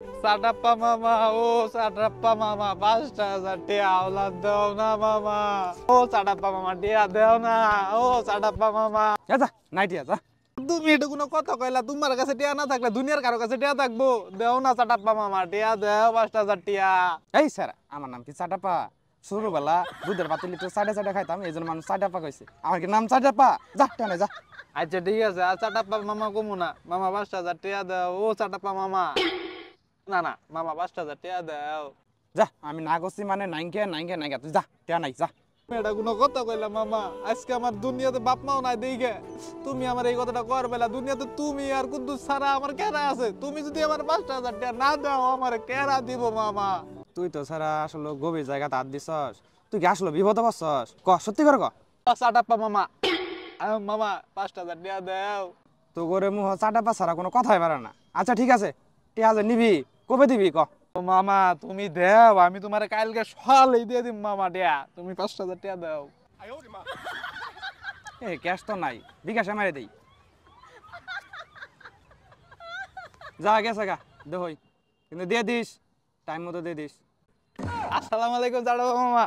সাটাপ্পা মামা, ও সাটাপ্পা মামা, ৫,০০০ টিয়া আওলাদ দাও না মামা। ও সাটাপ্পা মামা, টিয়া দেও না। ও সাটাপ্পা মামা, যা নাই টিয়া যা। তুমি এটা কোনো কথা কইলা? তোমার কাছে টিয়া না থাকলে দুনিয়ার কারো কাছে টিয়া থাকবো? দেও না সাটাপ্পা মামা, টিয়া দেও ৫,০০০ টিয়া। এই স্যার, আমার নাম কি চাটাপা? ছোটবেলা দুধের পাতিল একটু চাটে চাটে খাইতাম, এই জন্য মানুষ চাটাপা কইছে। আমার কি নাম চাটাপা? যা টেনে যা। আচ্ছা ঠিক আছে, আর সাটাপ্পা মামা কমু না। মামা ৫,০০০ টিয়া দাও। ও সাটাপ্পা মামা, না না মামা ৫,০০০ টিয়া দাও। যা, আমি না করছি মানে নাইকে নাইকে নাইকে, তুই যা, টিয়া নাই যা। এটা কোনো কথা কইলা মামা? আজকে আমার দুনিয়াতে বাপ মাও নাই দেখে তুমি আমার এই কথাটা কর বেলা। দুনিয়াতে তুমি আর কুদ্দুস ছাড়া আমার কেরা আছে? তুমি যদি আমার ৫,০০০ টাকা না দাও আমার কেরা দিব মামা? তুই তো সারা আসলে গভীর জায়গাতে হাত দিছস। তুই কি আসলে বিপদে পড়ছস? ক সত্যি করে ক। সাটাপ্পা মামা, মামা ৫,০০০ টাকা দাও। তো করে মুহ চাটাপা ছাড়া কোনো কথাই পারে না। আচ্ছা ঠিক আছে, টিয়া যে নিবি কবে দিবি ক। ও মামা তুমি দেও, আমি তোমার কালকে সকালেই দিয়ে দিম মামা টিয়া। তুমি ৫,০০০ টাকা দাও। এ ক্যাশ তো নাই, বিকাশে মারে দেই। যা গেছে গা, দেখই কিন্তু দিয়ে দিস, টাইম মতো দিয়ে দিস। আসসালামু আলাইকুম সাটাপ্পা মামা।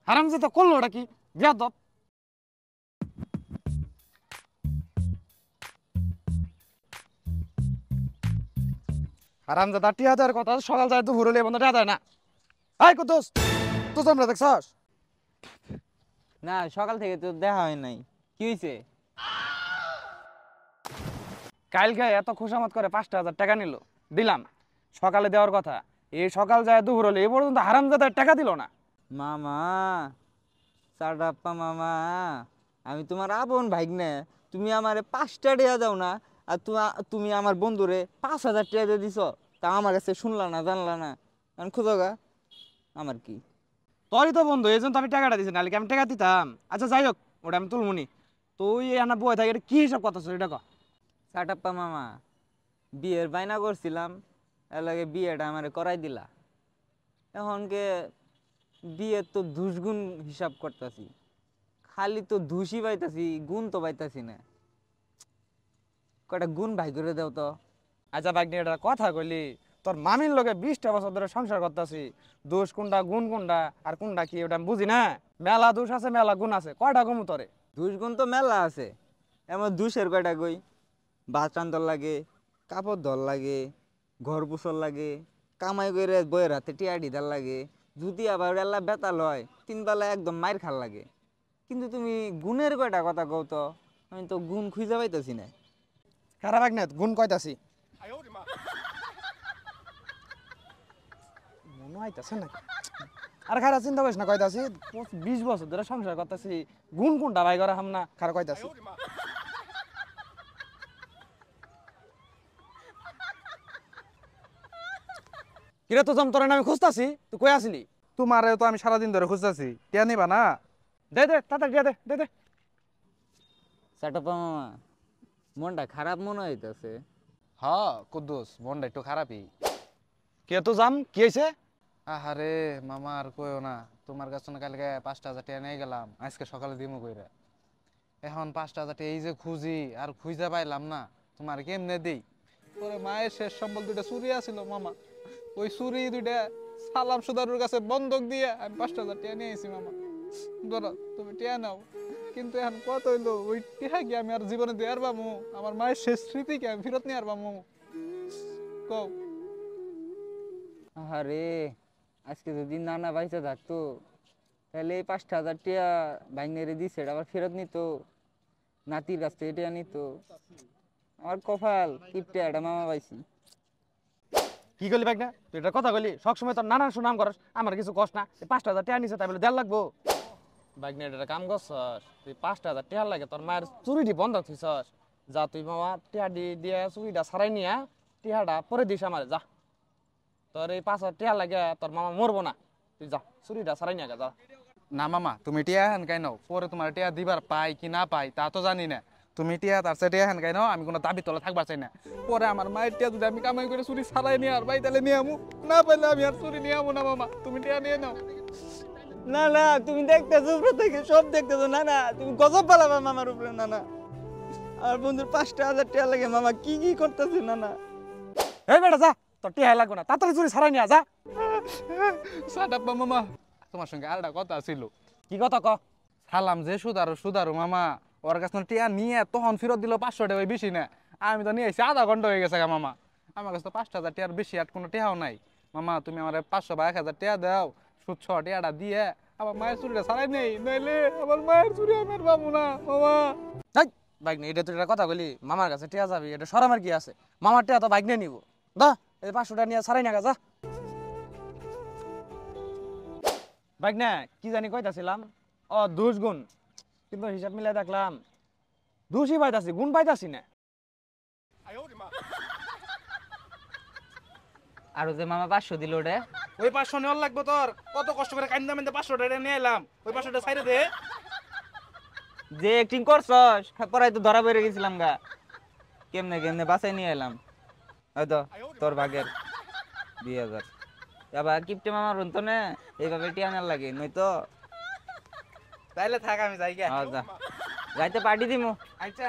হারাম যে তো করলো ওটা কি বেয়াদব। হারাম দাদা টিয়া দেওয়ার কথা সকাল যায় দুপুর হলে বন্ধ টিয়া দেয় না। আই কুদ্দুস, তুই তো আমরা দেখছস? না সকাল থেকে তো দেখা হয় নাই, কি হয়েছে? কালকে এত খুশামত করে ৫,০০০ টাকা নিল, দিলাম সকালে দেওয়ার কথা। এই সকাল যায় দুপুর হলে এ পর্যন্ত হারাম দাদার টাকা দিল না। মামা, সাটাপ্পা মামা, আমি তোমার আপন ভাইগনে। তুমি আমারে ৫টা টাকা দাও না, আর তুমি আমার বন্ধুরে ৫,০০০ টাকা দিয়ে দিছ। তা আমার কাছে শুনলা না, জানলা না, এখন খুঁজোগা আমার কি? তোরই তো বন্ধু, এই জন্য তো আমি টাকাটা দিছি, নাহলে কি আমি টাকা দিতাম? আচ্ছা যাই হোক, ওটা আমি তুলমুনি। তুই এনা বয়ে থাকে, এটা কি হিসাব কথা এটা ক। সাটাপ্পা মামা, বিয়ের বায়না করছিলাম, এর লাগে বিয়েটা আমারে করাই দিলা। এখনকে বিয়ের তো দুষগুণ হিসাব করতেছি, খালি তো ধুসি পাইতাছি, গুণ তো পাইতাছি না। কয়টা গুণ ভাই করে দাও তো। আচ্ছা ভাগ্নি, এটা কথা কইলি? তোর মামির লগে 20টা বছর ধরে সংসার করতেছি, দোষ কোনটা গুণ কোনটা আর কোনটা কি ওটা আমি বুঝি না। মেলা দোষ আছে মেলা গুণ আছে, কয়টা কমু তোরে? দুষগুণ তো মেলা আছে, এমন দুষের কয়টা কই? ভাত রান্ধর লাগে, কাপড় ধর লাগে, ঘর পুষর লাগে, কামাই করে বইয়ের হাতে টিয়া দিদার লাগে, যদি আবার এলা বেতাল হয় 3 বেলা একদম মাইর খাল লাগে। কিন্তু তুমি গুণের কয়টা কথা কও তো? আমি তো গুণ খুঁজে পাইতেছি না। খারাপ ভাগ্নে, গুণ কয়তাছি মনে হইতাছে না। আর খারাপ চিন্তা করিস না, কয়তাছি 20 বছর ধরে সংসার করতেছি, গুণ কোনটা ভাই করা হাম না খারাপ কয়তাছি। কিরে তো জম, তোরে আমি খুঁজতাছি, তুই কই আসিলি? তোমারে তো আমি সারাদিন ধরে খুঁজতেছি, টিয়া নিবা না? দে দে তাড়াতাড়ি দিয়া দে দে দে। সাটাপ্পা মামা, মনটা খারাপ মনে হইতেছে। হ্যাঁ কুদ্দুস, মনটা একটু খারাপই। কে তো জাম, কি হয়েছে? আহারে মামা আর কইও না, তোমার কাছে না কালকে ৫,০০০ টাকা নিয়ে গেলাম, আজকে সকালে দিমু কইরা। এখন ৫,০০০ টাকা এই যে খুঁজি আর খুঁজে পাইলাম না, তোমার কেমনে দেই? পরে মায়ের শেষ সম্বল 2টা চুরি আছিল মামা, ওই চুরি 2টা সালাম সুদারুর কাছে বন্ধক দিয়ে আমি ৫,০০০ টাকা নিয়ে আইছি মামা। ধরো তুমি টিয়া নাও, কিন্তু এখন কত হইলো, ওই টিয়া কি আমি আর জীবনে দেয়ার পামু? আমার মায়ের শেষ স্মৃতি কি আমি ফেরত নিয়ে আর পামু? কও। আরে আজকে যদি নানা বাইসা থাকতো, তাহলে এই ৫,০০০ টাকা ভাইনেরে দিছে, এটা আবার ফেরত নিত, নাতির কাছ থেকে এটা নিত। আমার কপাল কিপটে একটা মামা পাইছি। কি করলি ভাই না? তুই এটা কথা কইলি? সবসময় তোর নানার সুনাম করস, আমার কিছু কষ্ট না। ৫,০০০ টাকা নিছে তাই বলে দেড় লাগবো? বাইক নিয়ে এটা কাম করছস, তুই ৫,০০০ টাকা লাগে তোর মায়ের চুরিটি বন্ধ থইছস। যা তুই মামা টিয়া দিয়ে চুরিটা ছাড়াই নিয়া টিয়াটা পরে দিস আমার, যা। তোর এই ৫,০০০ টাকা লাগে তোর মামা মরবো না, তুই যা চুরিটা ছাড়াই নিয়া যা। না মামা, তুমি টিয়া হেন কাই নাও, পরে তোমার টিয়া দিবার পাই কি না পাই তা তো জানি না। তুমি টিয়া তার চেয়ে টিয়া হেন কাই নাও, আমি কোনো দাবি তলে থাকবার চাই না। পরে আমার মায়ের টিয়া যদি আমি কামাই করে চুরি ছাড়াই নিয়ে আর ভাই তাহলে নিয়ে আমু, না পাইলে আমি আর চুরি নিয়ে আমু না মামা, তুমি টিয়া নিয়ে নাও। না না, তুমি দেখতেছো উপরে থেকে, সব দেখতেছো। না না, তুমি গজব পালাবা মামার উপরে। না না, আর বন্ধুর 5,000 টাকা লাগে মামা কি কি করতেছে না না এই বেটা যা তোর টিয়া লাগবো না তাড়াতাড়ি চুরি ছাড়াই নিয়ে যা। সাটাপ্পা মামা, তোমার সঙ্গে আরেকটা কথা ছিল। কি কথা ক? সালাম যে সুদারু সুদারু মামা, ওর কাছে টিয়া নিয়ে তখন ফেরত দিল 500 টাকা, ওই বেশি না। আমি তো নিয়ে এসেছি আধা ঘন্টা হয়ে গেছে গা মামা। আমার কাছে তো 5,000 টাকার বেশি আর কোনো টিয়াও নাই। মামা তুমি আমার 500 বা 1,000 টাকা দাও, সুদ সহ টিয়াটা দিয়ে আমার মায়ের চুরিটা ছাড়াই নেই, নইলে আমার মায়ের চুরি আমি আর পাবো না মামা। এই বাইক নিয়ে এটা তুই একটা কথা বলি, মামার কাছে টিয়া যাবি, এটা সরামের কি আছে? মামার টিয়া তো বাইক নিয়ে নিব। দা এই 500 টাকা নিয়ে ছাড়াই না যা। বাইক না কি জানি কইতাছিলাম, ও দোষ গুণ, কিন্তু হিসাব মিলাই দেখলাম দোষই পাইতাছি, গুণ পাইতাছি না। আর যে মামা 500 দিল ওটা ওই 500 নেওয়ার লাগবে তোর? কত কষ্ট করে কান্দা মেন্দা 500 টাকা নিয়ে এলাম, ওই 500 টাকা ছাইরে দে। যে অ্যাক্টিং করছস পরাই তো ধরা পড়ে গেছিলাম গা, কেমনে কেমনে বাসায় নিয়ে এলাম। হয়তো তোর ভাগের 2,000 আবার কিপটে মামার তো না এইভাবে টিয়ানার লাগে নয়তো। তাইলে থাক আমি যাই গা। যা যাইতে পার্টি দিমু। আচ্ছা।